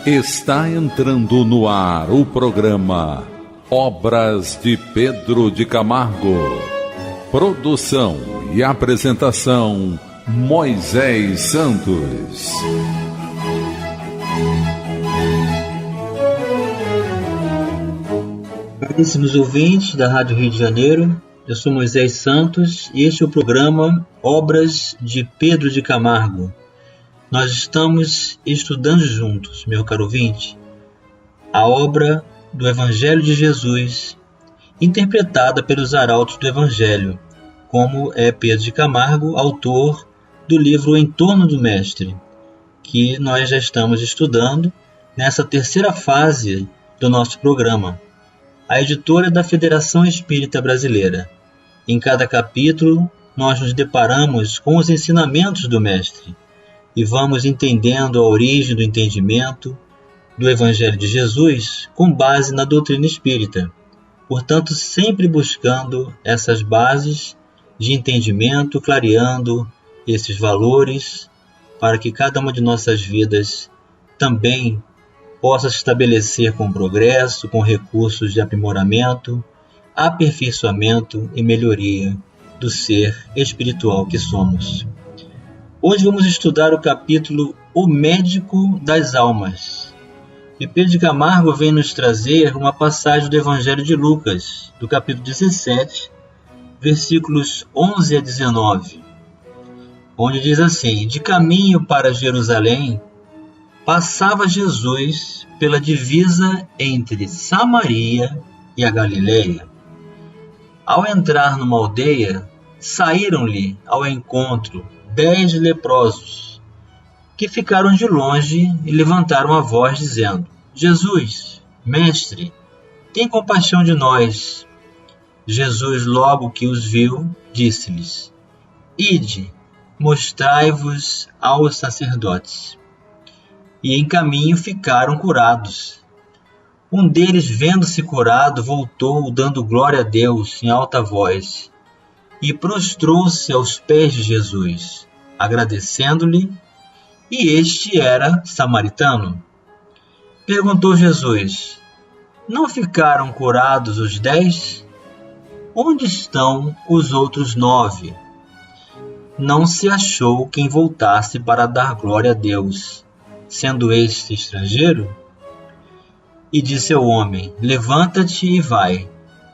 Está entrando no ar o programa Obras de Pedro de Camargo. Produção e apresentação Moisés Santos. Caríssimos ouvintes da Rádio Rio de Janeiro, eu sou Moisés Santos e este é o programa Obras de Pedro de Camargo. Nós estamos estudando juntos, meu caro ouvinte, a obra do Evangelho de Jesus, interpretada pelos arautos do Evangelho, como é Pedro de Camargo, autor do livro Em Torno do Mestre, que nós já estamos estudando nessa terceira fase do nosso programa. A editora da Federação Espírita Brasileira. Em cada capítulo, nós nos deparamos com os ensinamentos do Mestre e vamos entendendo a origem do entendimento do Evangelho de Jesus com base na doutrina espírita. Portanto, sempre buscando essas bases de entendimento, clareando esses valores para que cada uma de nossas vidas também possa se estabelecer com progresso, com recursos de aprimoramento, aperfeiçoamento e melhoria do ser espiritual que somos. Hoje vamos estudar o capítulo O Médico das Almas. E Pedro de Camargo vem nos trazer uma passagem do Evangelho de Lucas, do capítulo 17, versículos 11 a 19, onde diz assim: De caminho para Jerusalém, passava Jesus pela divisa entre Samaria e a Galileia. Ao entrar numa aldeia, saíram-lhe ao encontro 10 leprosos, que ficaram de longe e levantaram a voz, dizendo: Jesus, mestre, tem compaixão de nós. Jesus, logo que os viu, disse-lhes: Ide, mostrai-vos aos sacerdotes. E em caminho ficaram curados. Um deles, vendo-se curado, voltou, dando glória a Deus em alta voz, e prostrou-se aos pés de Jesus, agradecendo-lhe, e este era samaritano. Perguntou Jesus: Não ficaram curados os 10? Onde estão os outros 9? Não se achou quem voltasse para dar glória a Deus, sendo este estrangeiro? E disse ao homem: Levanta-te e vai,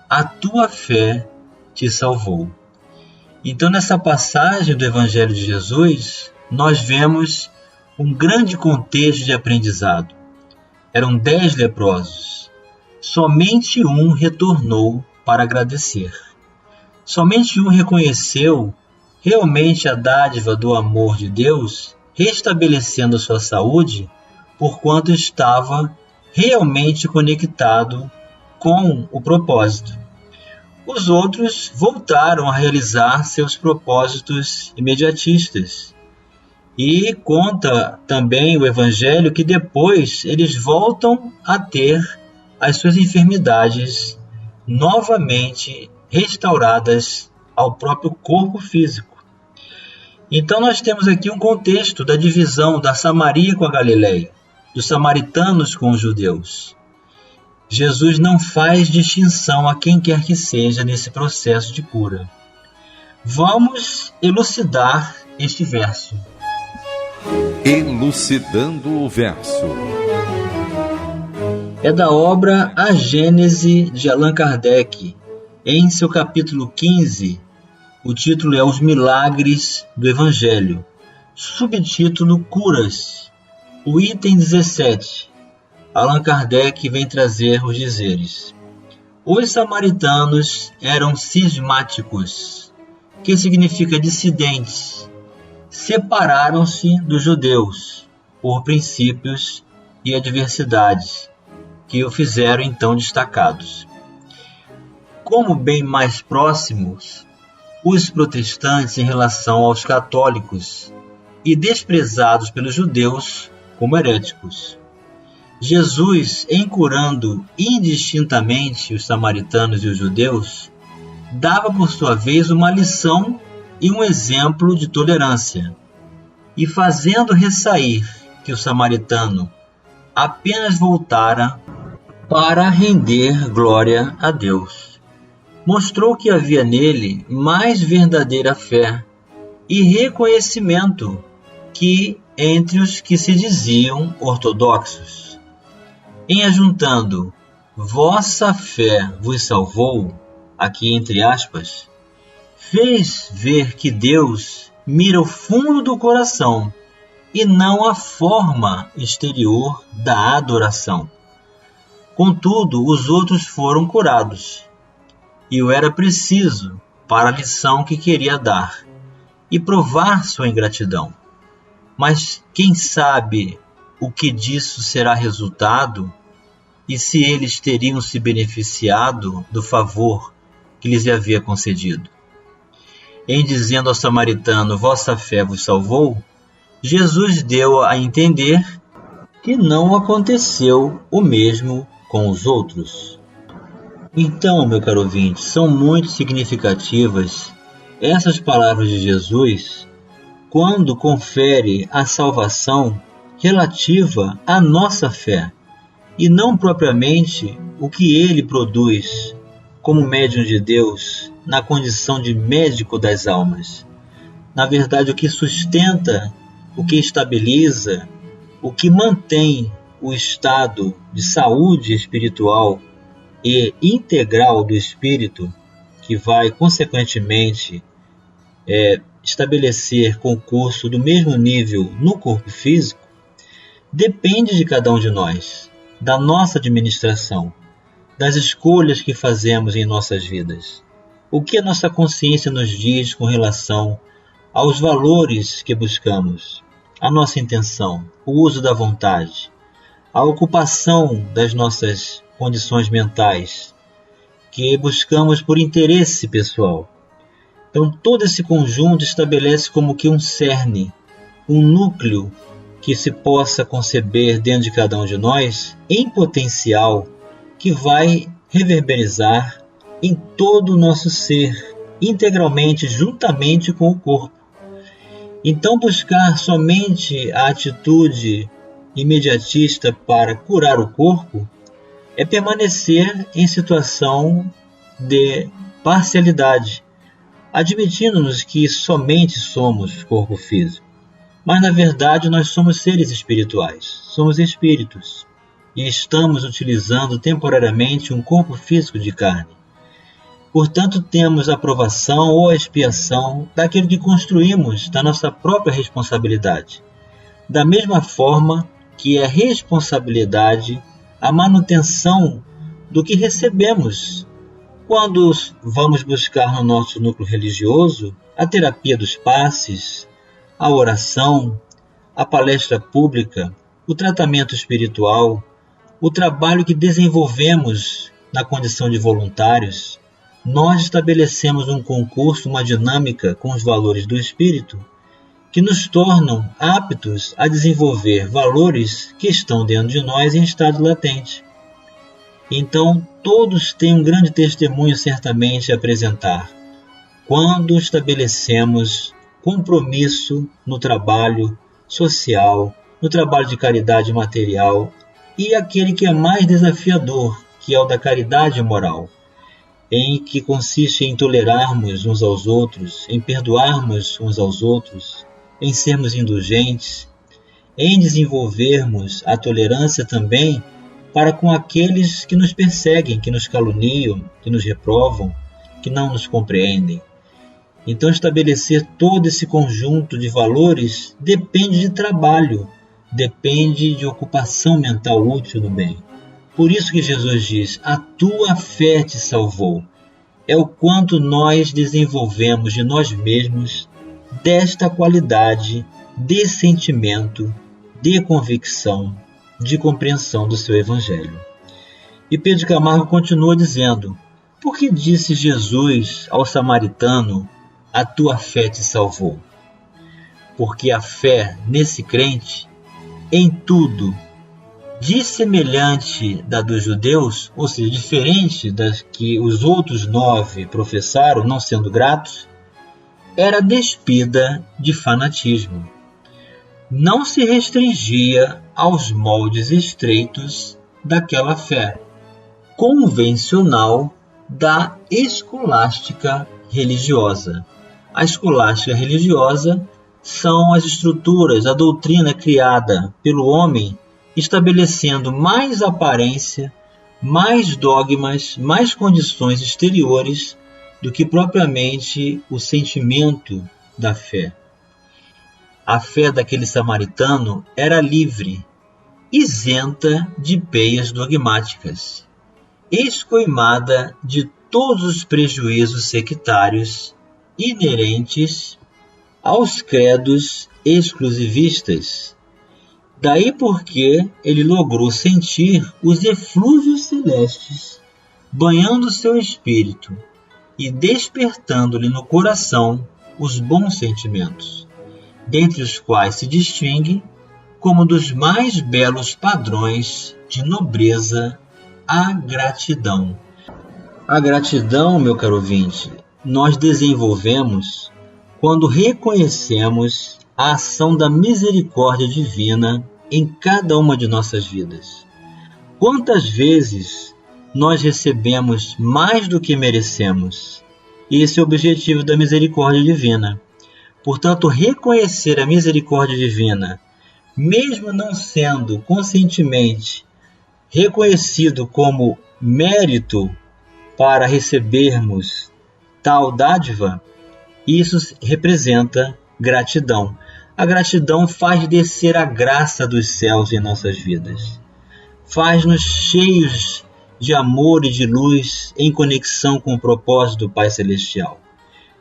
a tua fé te salvou. Então, nessa passagem do Evangelho de Jesus, nós vemos um grande contexto de aprendizado. Eram 10 leprosos. Somente um retornou para agradecer. Somente um reconheceu realmente a dádiva do amor de Deus, restabelecendo sua saúde, porquanto estava realmente conectado com o propósito. Os outros voltaram a realizar seus propósitos imediatistas. E conta também o Evangelho que depois eles voltam a ter as suas enfermidades novamente restauradas ao próprio corpo físico. Então nós temos aqui um contexto da divisão da Samaria com a Galileia, dos samaritanos com os judeus. Jesus não faz distinção a quem quer que seja nesse processo de cura. Vamos elucidar este verso. Elucidando o verso. É da obra A Gênese de Allan Kardec. Em seu capítulo 15, o título é Os Milagres do Evangelho. Subtítulo Curas. O item 17. Allan Kardec vem trazer os dizeres. Os samaritanos eram cismáticos, que significa dissidentes. Separaram-se dos judeus por princípios e adversidades, que o fizeram então destacados. Como bem mais próximos, os protestantes em relação aos católicos e desprezados pelos judeus como heréticos. Jesus, em curando indistintamente os samaritanos e os judeus, dava por sua vez uma lição e um exemplo de tolerância, e fazendo ressair que o samaritano apenas voltara para render glória a Deus. Mostrou que havia nele mais verdadeira fé e reconhecimento que entre os que se diziam ortodoxos. Em ajuntando, vossa fé vos salvou, aqui entre aspas, fez ver que Deus mira o fundo do coração e não a forma exterior da adoração. Contudo, os outros foram curados, e o era preciso para a lição que queria dar, e provar sua ingratidão. Mas quem sabe o que disso será resultado, e se eles teriam se beneficiado do favor que lhes havia concedido. Em dizendo ao samaritano, vossa fé vos salvou, Jesus deu a entender que não aconteceu o mesmo com os outros. Então, meu caro ouvinte, são muito significativas essas palavras de Jesus quando confere a salvação relativa à nossa fé e não propriamente o que ele produz como médium de Deus na condição de médico das almas. Na verdade, o que sustenta, o que estabiliza, o que mantém o estado de saúde espiritual e integral do espírito, que vai, consequentemente, estabelecer concurso do mesmo nível no corpo físico, depende de cada um de nós, da nossa administração, das escolhas que fazemos em nossas vidas. O que a nossa consciência nos diz com relação aos valores que buscamos, a nossa intenção, o uso da vontade, a ocupação das nossas condições mentais, que buscamos por interesse pessoal. Então, todo esse conjunto estabelece como que um cerne, um núcleo que se possa conceber dentro de cada um de nós, em potencial, que vai reverberizar em todo o nosso ser, integralmente, juntamente com o corpo. Então, buscar somente a atitude imediatista para curar o corpo é permanecer em situação de parcialidade, admitindo-nos que somente somos corpo físico. Mas, na verdade, nós somos seres espirituais, somos espíritos, e estamos utilizando temporariamente um corpo físico de carne. Portanto, temos a aprovação ou a expiação daquilo que construímos da nossa própria responsabilidade. Da mesma forma que é responsabilidade a manutenção do que recebemos quando vamos buscar no nosso núcleo religioso a terapia dos passes, a oração, a palestra pública, o tratamento espiritual, o trabalho que desenvolvemos na condição de voluntários. Nós estabelecemos um concurso, uma dinâmica com os valores do espírito que nos tornam aptos a desenvolver valores que estão dentro de nós em estado latente. Então, todos têm um grande testemunho certamente a apresentar quando estabelecemos compromisso no trabalho social, no trabalho de caridade material e aquele que é mais desafiador, que é o da caridade moral, em que consiste em tolerarmos uns aos outros, em perdoarmos uns aos outros, em sermos indulgentes, em desenvolvermos a tolerância também para com aqueles que nos perseguem, que nos caluniam, que nos reprovam, que não nos compreendem. Então, estabelecer todo esse conjunto de valores depende de trabalho, depende de ocupação mental útil no bem. Por isso que Jesus diz, a tua fé te salvou. É o quanto nós desenvolvemos de nós mesmos desta qualidade de sentimento, de convicção, de compreensão do seu Evangelho. E Pedro de Camargo continua dizendo, por que disse Jesus ao samaritano, a tua fé te salvou? Porque a fé nesse crente, em tudo, dissemelhante da dos judeus, ou seja, diferente das que os outros 9 professaram, não sendo gratos, era despida de fanatismo. não se restringia aos moldes estreitos daquela fé convencional da escolástica religiosa. A escolástica religiosa são as estruturas, a doutrina criada pelo homem, estabelecendo mais aparência, mais dogmas, mais condições exteriores do que propriamente o sentimento da fé. A fé daquele samaritano era livre, isenta de peias dogmáticas, escoimada de todos os prejuízos sectários inerentes aos credos exclusivistas. Daí porque ele logrou sentir os eflúvios celestes banhando seu espírito e despertando-lhe no coração os bons sentimentos, dentre os quais se distingue como dos mais belos padrões de nobreza a gratidão. A gratidão, meu caro ouvinte, nós desenvolvemos quando reconhecemos a ação da misericórdia divina em cada uma de nossas vidas. Quantas vezes nós recebemos mais do que merecemos? Esse é o objetivo da misericórdia divina. Portanto, reconhecer a misericórdia divina, mesmo não sendo conscientemente reconhecido como mérito para recebermos tal dádiva, isso representa gratidão. A gratidão faz descer a graça dos céus em nossas vidas. Faz-nos cheios de amor e de luz em conexão com o propósito do Pai Celestial.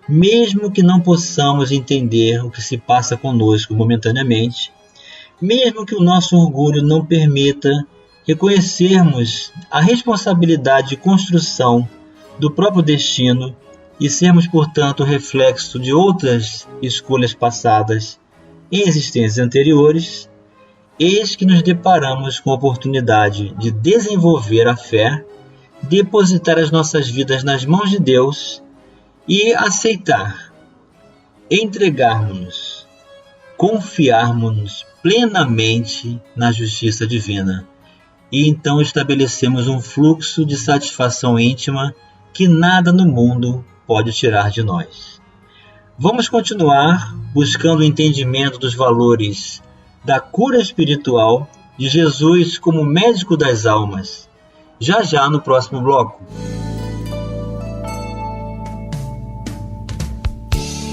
Mesmo que não possamos entender o que se passa conosco momentaneamente, mesmo que o nosso orgulho não permita reconhecermos a responsabilidade de construção do próprio destino e sermos, portanto, reflexo de outras escolhas passadas em existências anteriores, eis que nos deparamos com a oportunidade de desenvolver a fé, depositar as nossas vidas nas mãos de Deus e aceitar, entregarmos-nos, confiarmos-nos plenamente na justiça divina. E então estabelecemos um fluxo de satisfação íntima que nada no mundo pode tirar de nós. Vamos continuar buscando o entendimento dos valores da cura espiritual de Jesus como médico das almas, já no próximo bloco.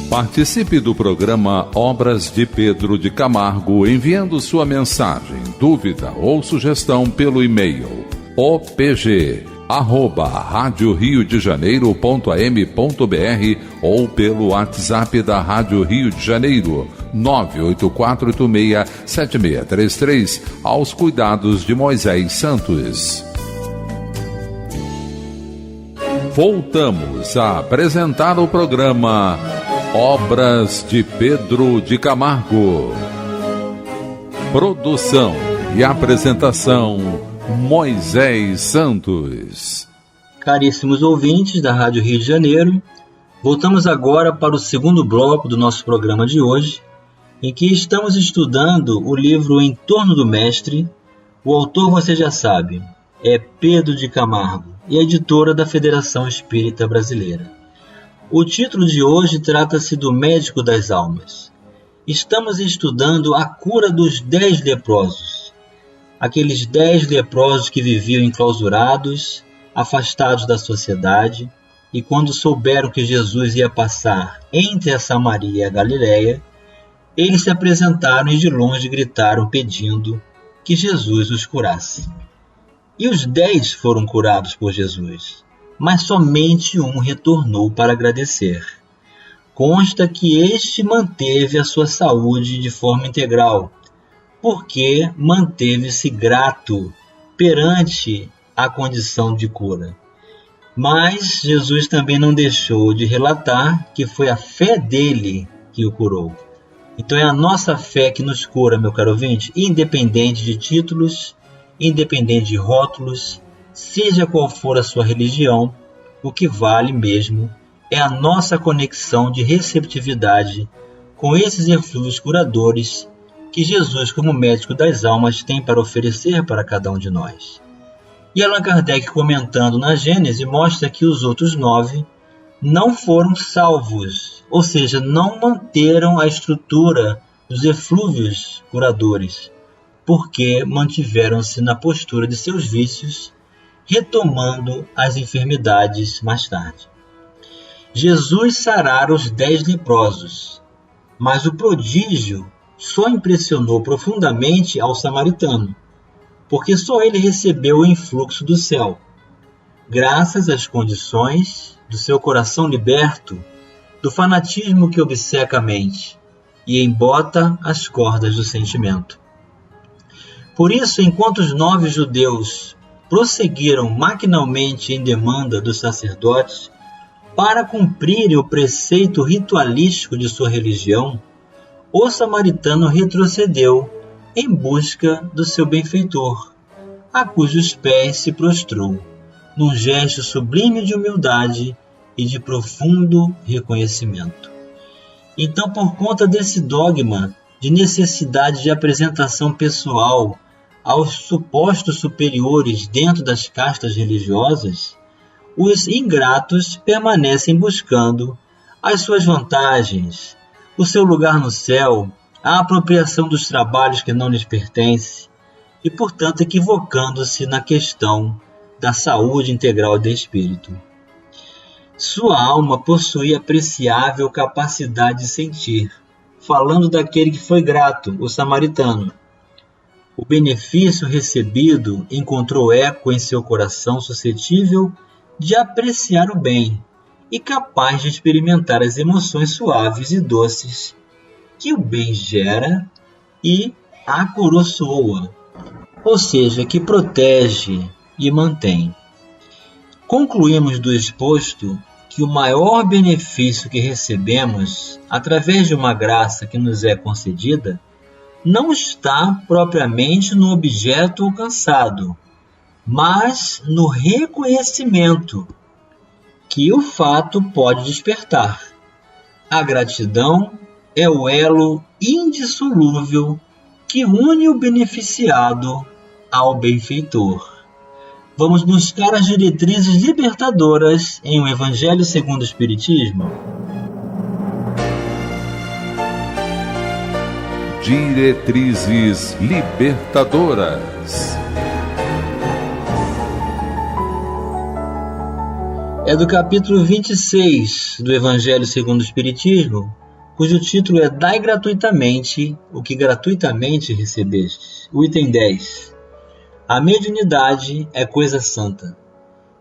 Participe do programa Obras de Pedro de Camargo enviando sua mensagem, dúvida ou sugestão pelo e-mail opg@radioriodejaneiro.am.br ou pelo WhatsApp da Rádio Rio de Janeiro 984867633 aos cuidados de Moisés Santos. Voltamos a apresentar o programa Obras de Pedro de Camargo. Produção e apresentação Moisés Santos. Caríssimos ouvintes da Rádio Rio de Janeiro, voltamos agora para o segundo bloco do nosso programa de hoje, em que estamos estudando o livro Em Torno do Mestre. O autor você já sabe, é Pedro de Camargo e editora da Federação Espírita Brasileira. O título de hoje trata-se do Médico das Almas. Estamos estudando a cura dos 10 leprosos. Aqueles 10 leprosos que viviam enclausurados, afastados da sociedade, e quando souberam que Jesus ia passar entre a Samaria e a Galiléia, eles se apresentaram e de longe gritaram pedindo que Jesus os curasse. E os 10 foram curados por Jesus, mas somente um retornou para agradecer. Consta que este manteve a sua saúde de forma integral, porque manteve-se grato perante a condição de cura. Mas Jesus também não deixou de relatar que foi a fé dele que o curou. Então é a nossa fé que nos cura, meu caro ouvinte, independente de títulos, independente de rótulos, seja qual for a sua religião, o que vale mesmo é a nossa conexão de receptividade com esses eflúvios curadores que Jesus, como médico das almas, tem para oferecer para cada um de nós. E Allan Kardec, comentando na Gênese, mostra que os outros 9 não foram salvos, ou seja, não manteram a estrutura dos eflúvios curadores, porque mantiveram-se na postura de seus vícios, retomando as enfermidades mais tarde. Jesus sarara os 10 leprosos, mas o prodígio só impressionou profundamente ao samaritano, porque só ele recebeu o influxo do céu, graças às condições do seu coração liberto do fanatismo que obceca a mente e embota as cordas do sentimento. Por isso, enquanto os 9 judeus prosseguiram maquinalmente em demanda dos sacerdotes para cumprirem o preceito ritualístico de sua religião, o samaritano retrocedeu em busca do seu benfeitor, a cujos pés se prostrou, num gesto sublime de humildade e de profundo reconhecimento. Então, por conta desse dogma de necessidade de apresentação pessoal aos supostos superiores dentro das castas religiosas, os ingratos permanecem buscando as suas vantagens, o seu lugar no céu, a apropriação dos trabalhos que não lhes pertence e, portanto, equivocando-se na questão da saúde integral do espírito. Sua alma possuía apreciável capacidade de sentir, falando daquele que foi grato, o samaritano. O benefício recebido encontrou eco em seu coração suscetível de apreciar o bem e capaz de experimentar as emoções suaves e doces que o bem gera e acoroçoa, ou seja, que protege e mantém. Concluímos do exposto que o maior benefício que recebemos através de uma graça que nos é concedida não está propriamente no objeto alcançado, mas no reconhecimento que o fato pode despertar. A gratidão é o elo indissolúvel que une o beneficiado ao benfeitor. Vamos buscar as diretrizes libertadoras em O Evangelho segundo o Espiritismo. Diretrizes libertadoras. É do capítulo 26 do Evangelho segundo o Espiritismo, cujo título é Dai gratuitamente o que gratuitamente recebestes. O item 10. A mediunidade é coisa santa,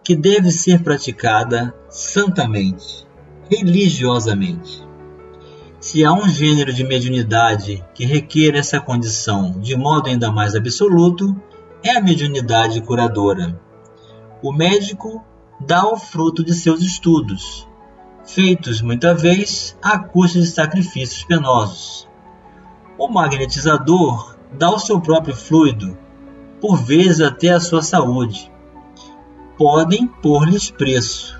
que deve ser praticada santamente, religiosamente. Se há um gênero de mediunidade que requer essa condição de modo ainda mais absoluto, é a mediunidade curadora. O médico dá o fruto de seus estudos, feitos muitas vezes à custa de sacrifícios penosos. O magnetizador dá o seu próprio fluido, por vezes até a sua saúde. Podem pôr-lhes preço.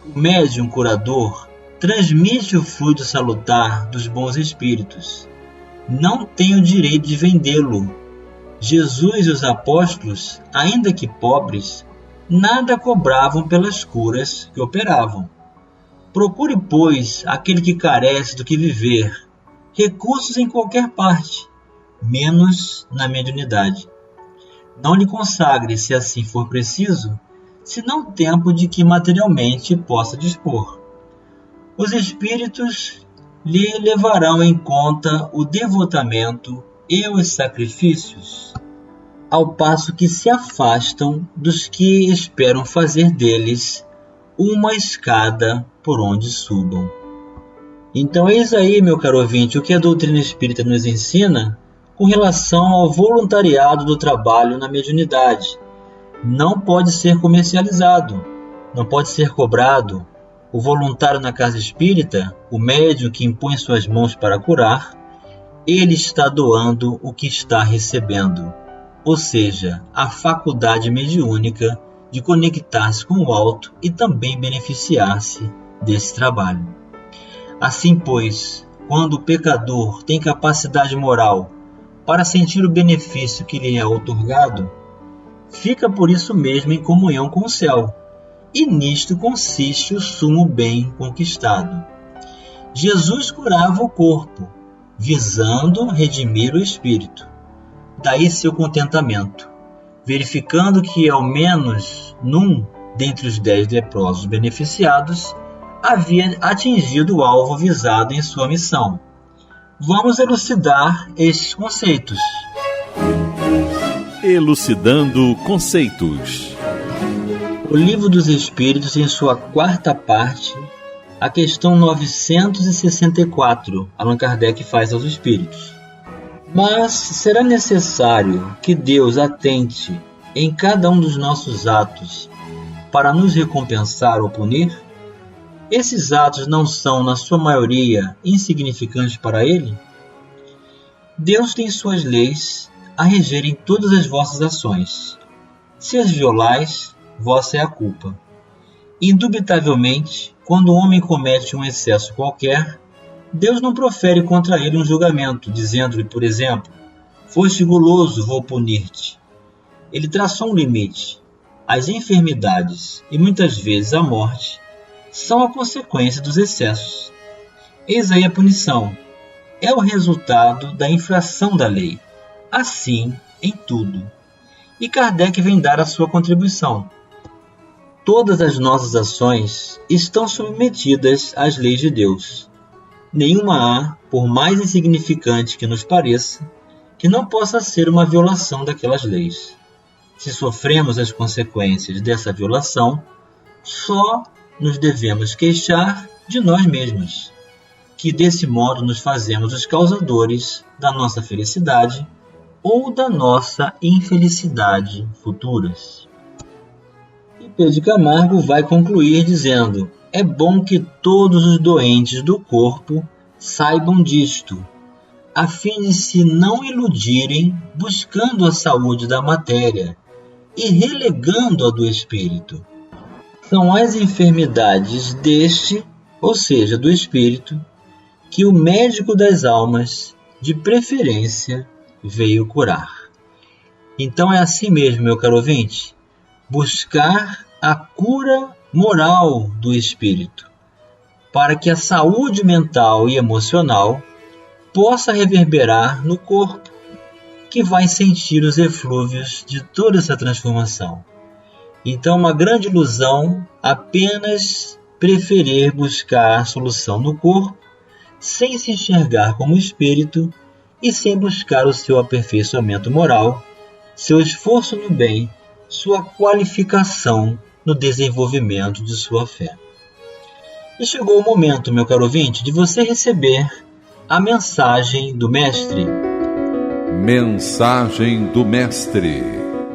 O médium curador transmite o fluido salutar dos bons espíritos. Não tem o direito de vendê-lo. Jesus e os apóstolos, ainda que pobres, nada cobravam pelas curas que operavam. Procure, pois, aquele que carece do que viver, recursos em qualquer parte, menos na mediunidade. Não lhe consagre, se assim for preciso, senão tempo de que materialmente possa dispor. Os espíritos lhe levarão em conta o devotamento e os sacrifícios, ao passo que se afastam dos que esperam fazer deles uma escada por onde subam. Então eis aí, meu caro ouvinte, o que a doutrina espírita nos ensina com relação ao voluntariado do trabalho na mediunidade. Não pode ser comercializado, não pode ser cobrado. O voluntário na casa espírita, o médium que impõe suas mãos para curar, ele está doando o que está recebendo, ou seja, a faculdade mediúnica de conectar-se com o alto e também beneficiar-se desse trabalho. Assim, pois, quando o pecador tem capacidade moral para sentir o benefício que lhe é outorgado, fica por isso mesmo em comunhão com o céu, e nisto consiste o sumo bem conquistado. Jesus curava o corpo, visando redimir o espírito. Daí seu contentamento, verificando que ao menos num dentre os 10 leprosos beneficiados havia atingido o alvo visado em sua missão. Vamos elucidar estes conceitos. Elucidando conceitos. O Livro dos Espíritos, em sua quarta parte, a questão 964, Allan Kardec faz aos espíritos. Mas será necessário que Deus atente em cada um dos nossos atos para nos recompensar ou punir? Esses atos não são, na sua maioria, insignificantes para Ele? Deus tem suas leis a regerem todas as vossas ações. Se as violais, vossa é a culpa. Indubitavelmente, quando o homem comete um excesso qualquer, Deus não profere contra ele um julgamento, dizendo-lhe, por exemplo, foste guloso, vou punir-te. Ele traçou um limite. As enfermidades e muitas vezes a morte são a consequência dos excessos. Eis aí a punição. É o resultado da infração da lei. Assim, em tudo. E Kardec vem dar a sua contribuição. Todas as nossas ações estão submetidas às leis de Deus. Nenhuma há, por mais insignificante que nos pareça, que não possa ser uma violação daquelas leis. Se sofremos as consequências dessa violação, só nos devemos queixar de nós mesmos, que desse modo nos fazemos os causadores da nossa felicidade ou da nossa infelicidade futuras. E Pedro de Camargo vai concluir dizendo: é bom que todos os doentes do corpo saibam disto, a fim de se não iludirem buscando a saúde da matéria e relegando a do espírito. São as enfermidades deste, ou seja, do espírito, que o médico das almas, de preferência, veio curar. Então é assim mesmo, meu caro ouvinte, buscar a cura moral do espírito, para que a saúde mental e emocional possa reverberar no corpo, que vai sentir os eflúvios de toda essa transformação. Então, uma grande ilusão apenas preferir buscar a solução no corpo, sem se enxergar como espírito e sem buscar o seu aperfeiçoamento moral, seu esforço no bem, sua qualificação no desenvolvimento de sua fé. E chegou o momento, meu caro ouvinte, de você receber a mensagem do Mestre. Mensagem do Mestre.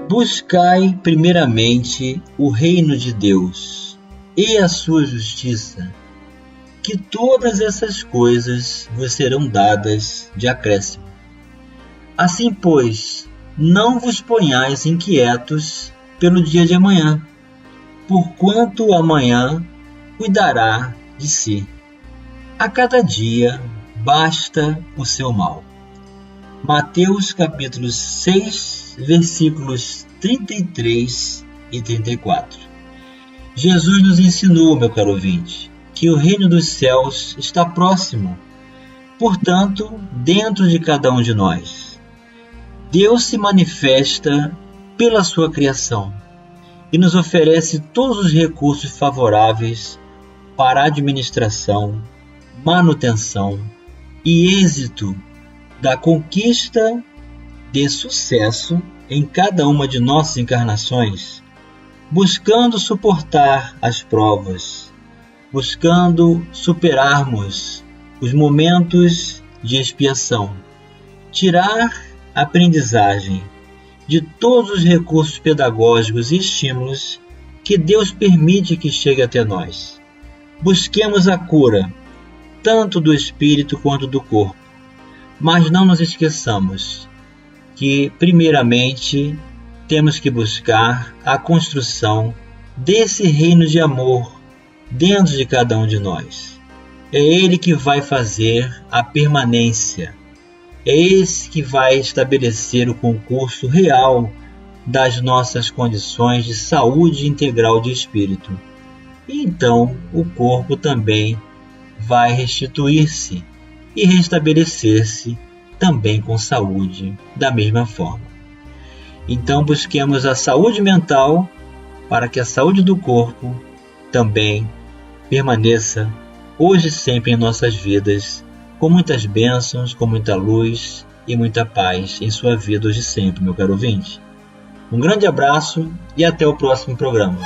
Buscai primeiramente o reino de Deus e a sua justiça, que todas essas coisas vos serão dadas de acréscimo. Assim, pois, não vos ponhais inquietos pelo dia de amanhã, porquanto o amanhã cuidará de si. A cada dia basta o seu mal. Mateus capítulo 6, versículos 33 e 34. Jesus nos ensinou, meu caro ouvinte, que o reino dos céus está próximo, portanto, dentro de cada um de nós. Deus se manifesta pela sua criação e nos oferece todos os recursos favoráveis para a administração, manutenção e êxito da conquista de sucesso em cada uma de nossas encarnações, buscando suportar as provas, buscando superarmos os momentos de expiação, tirar aprendizagem de todos os recursos pedagógicos e estímulos que Deus permite que chegue até nós. Busquemos a cura, tanto do espírito quanto do corpo, mas não nos esqueçamos que, primeiramente, temos que buscar a construção desse reino de amor dentro de cada um de nós. É Ele que vai fazer a permanência, é esse que vai estabelecer o concurso real das nossas condições de saúde integral de espírito. E então o corpo também vai restituir-se e restabelecer-se também com saúde, da mesma forma. Então busquemos a saúde mental para que a saúde do corpo também permaneça hoje e sempre em nossas vidas, com muitas bênçãos, com muita luz e muita paz em sua vida hoje e sempre, meu caro ouvinte. Um grande abraço e até o próximo programa.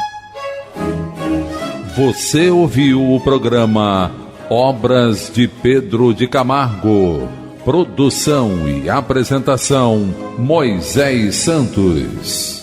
Você ouviu o programa Obras de Pedro de Camargo. Produção e apresentação Moisés Santos.